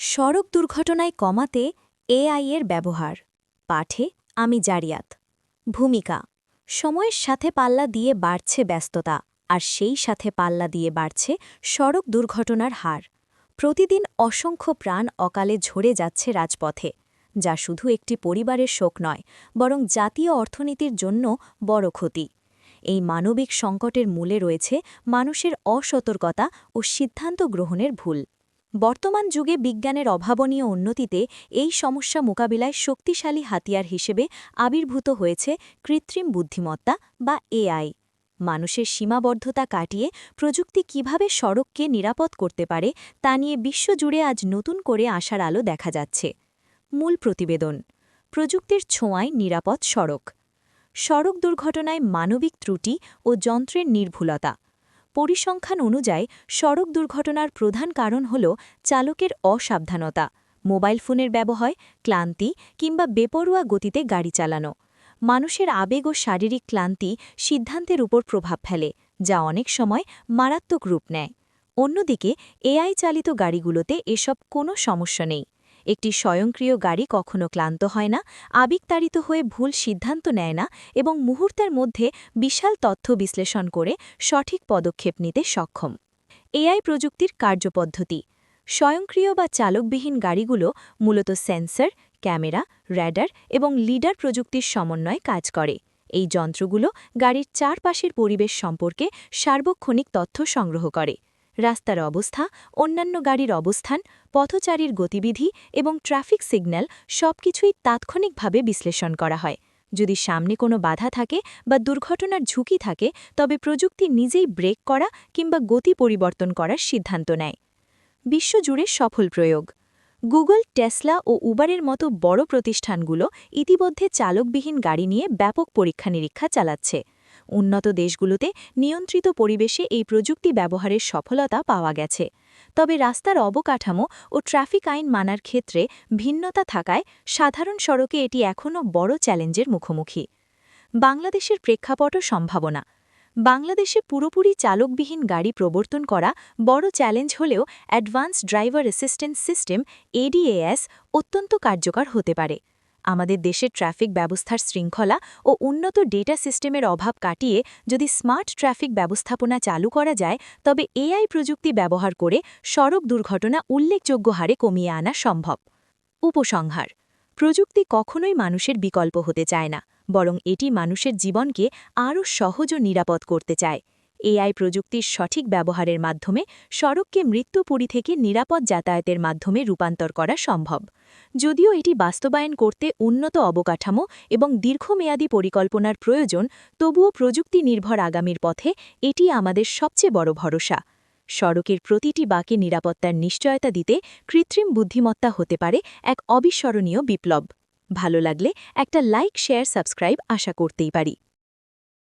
সড়ক দুর্ঘটনায় কমাতে এআই এর ব্যবহার। পাঠে আমি জারিয়াত। ভূমিকা। সময়ের সাথে পাল্লা দিয়ে বাড়ছে ব্যস্ততা, আর সেই সাথে পাল্লা দিয়ে বাড়ছে সড়ক দুর্ঘটনার হার। প্রতিদিন অসংখ্য প্রাণ অকালে ঝরে যাচ্ছে রাজপথে, যা শুধু একটি পরিবারের শোক নয়, বরং জাতীয় অর্থনীতির জন্য বড় ক্ষতি। এই মানবিক সংকটের মূলে রয়েছে মানুষের অসতর্কতা ও সিদ্ধান্ত গ্রহণের ভুল। বর্তমান যুগে বিজ্ঞানের অভাবনীয় উন্নতিতে এই সমস্যা মোকাবিলায় শক্তিশালী হাতিয়ার হিসেবে আবির্ভূত হয়েছে কৃত্রিম বুদ্ধিমত্তা বা এআই। মানুষের সীমাবদ্ধতা কাটিয়ে প্রযুক্তি কিভাবে সড়ককে নিরাপদ করতে পারে তা নিয়ে বিশ্বজুড়ে আজ নতুন করে আসার আলো দেখা যাচ্ছে। মূল প্রতিবেদন। প্রযুক্তির ছোঁয়ায় নিরাপদ সড়ক। সড়ক দুর্ঘটনায় মানবিক ত্রুটি ও যন্ত্রের নির্ভুলতা। পরিসংখ্যান অনুযায়ী সড়ক দুর্ঘটনার প্রধান কারণ হল চালকের অসাবধানতা, মোবাইল ফোনের ব্যবহার, ক্লান্তি কিংবা বেপরোয়া গতিতে গাড়ি চালানো। মানুষের আবেগ ও শারীরিক ক্লান্তি সিদ্ধান্তের উপর প্রভাব ফেলে, যা অনেক সময় মারাত্মক রূপ নেয়। অন্যদিকে এআই চালিত গাড়িগুলোতে এসব কোনো সমস্যা নেই। একটি স্বয়ংক্রিয় গাড়ি কখনো ক্লান্ত হয় না, আবেগতাড়িত হয়ে ভুল সিদ্ধান্ত নেয় না এবং মুহূর্তের মধ্যে বিশাল তথ্য বিশ্লেষণ করে সঠিক পদক্ষেপ নিতে সক্ষম। এআই প্রযুক্তির কার্যপদ্ধতি। স্বয়ংক্রিয় বা চালকবিহীন গাড়িগুলো মূলত সেন্সর, ক্যামেরা, র্যাডার এবং লিডার প্রযুক্তির সমন্বয়ে কাজ করে। এই যন্ত্রগুলো গাড়ির চারপাশের পরিবেশ সম্পর্কে সার্বক্ষণিক তথ্য সংগ্রহ করে। রাস্তার অবস্থা, অন্যান্য গাড়ির অবস্থান, পথচারীর গতিবিধি এবং ট্রাফিক সিগন্যাল সবকিছুই তাৎক্ষণিকভাবে বিশ্লেষণ করা হয়। যদি সামনে কোনো বাধা থাকে বা দুর্ঘটনার ঝুঁকি থাকে, তবে প্রযুক্তি নিজেই ব্রেক করা কিংবা গতি পরিবর্তন করার সিদ্ধান্ত নেয়। বিশ্বজুড়ে সফল প্রয়োগ। গুগল, টেসলা ও উবারের মতো বড় প্রতিষ্ঠানগুলো ইতিমধ্যে চালকবিহীন গাড়ি নিয়ে ব্যাপক পরীক্ষা-নিরীক্ষা চালাচ্ছে। উন্নত দেশগুলোতে নিয়ন্ত্রিত পরিবেশে এই প্রযুক্তি ব্যবহারের সফলতা পাওয়া গেছে। তবে রাস্তার অবকাঠামো ও ট্রাফিক আইন মানার ক্ষেত্রে ভিন্নতা থাকায় সাধারণ সড়কে এটি এখনও বড় চ্যালেঞ্জের মুখোমুখি। বাংলাদেশের প্রেক্ষাপট ও সম্ভাবনা। বাংলাদেশে পুরোপুরি চালকবিহীন গাড়ি প্রবর্তন করা বড় চ্যালেঞ্জ হলেও অ্যাডভান্স ড্রাইভার অ্যাসিস্ট্যান্স সিস্টেম এডিএএস অত্যন্ত কার্যকর হতে পারে। আমাদের দেশের ট্রাফিক ব্যবস্থার শৃঙ্খলা ও উন্নত ডেটা সিস্টেমের অভাব কাটিয়ে যদি স্মার্ট ট্রাফিক ব্যবস্থাপনা চালু করা যায়, তবে এআই প্রযুক্তি ব্যবহার করে সড়ক দুর্ঘটনা উল্লেখযোগ্য হারে কমিয়ে আনা সম্ভব। উপসংহার। প্রযুক্তি কখনোই মানুষের বিকল্প হতে চায় না, বরং এটি মানুষের জীবনকে আরও সহজ ও নিরাপদ করতে চায়। এআই প্রযুক্তির সঠিক ব্যবহারের মাধ্যমে সড়ককে মৃত্যুপুরী থেকে নিরাপদ যাতায়াতের মাধ্যমে রূপান্তর করা সম্ভব। যদিও এটি বাস্তবায়ন করতে উন্নত অবকাঠামো এবং দীর্ঘমেয়াদী পরিকল্পনার প্রয়োজন, তবুও প্রযুক্তি নির্ভর আগামীর পথে এটি আমাদের সবচেয়ে বড় ভরসা। সড়কের প্রতিটি বাঁকে নিরাপত্তার নিশ্চয়তা দিতে কৃত্রিম বুদ্ধিমত্তা হতে পারে এক অবিস্মরণীয় বিপ্লব। ভালো লাগলে একটা লাইক, শেয়ার, সাবস্ক্রাইব আশা করতেই পারি।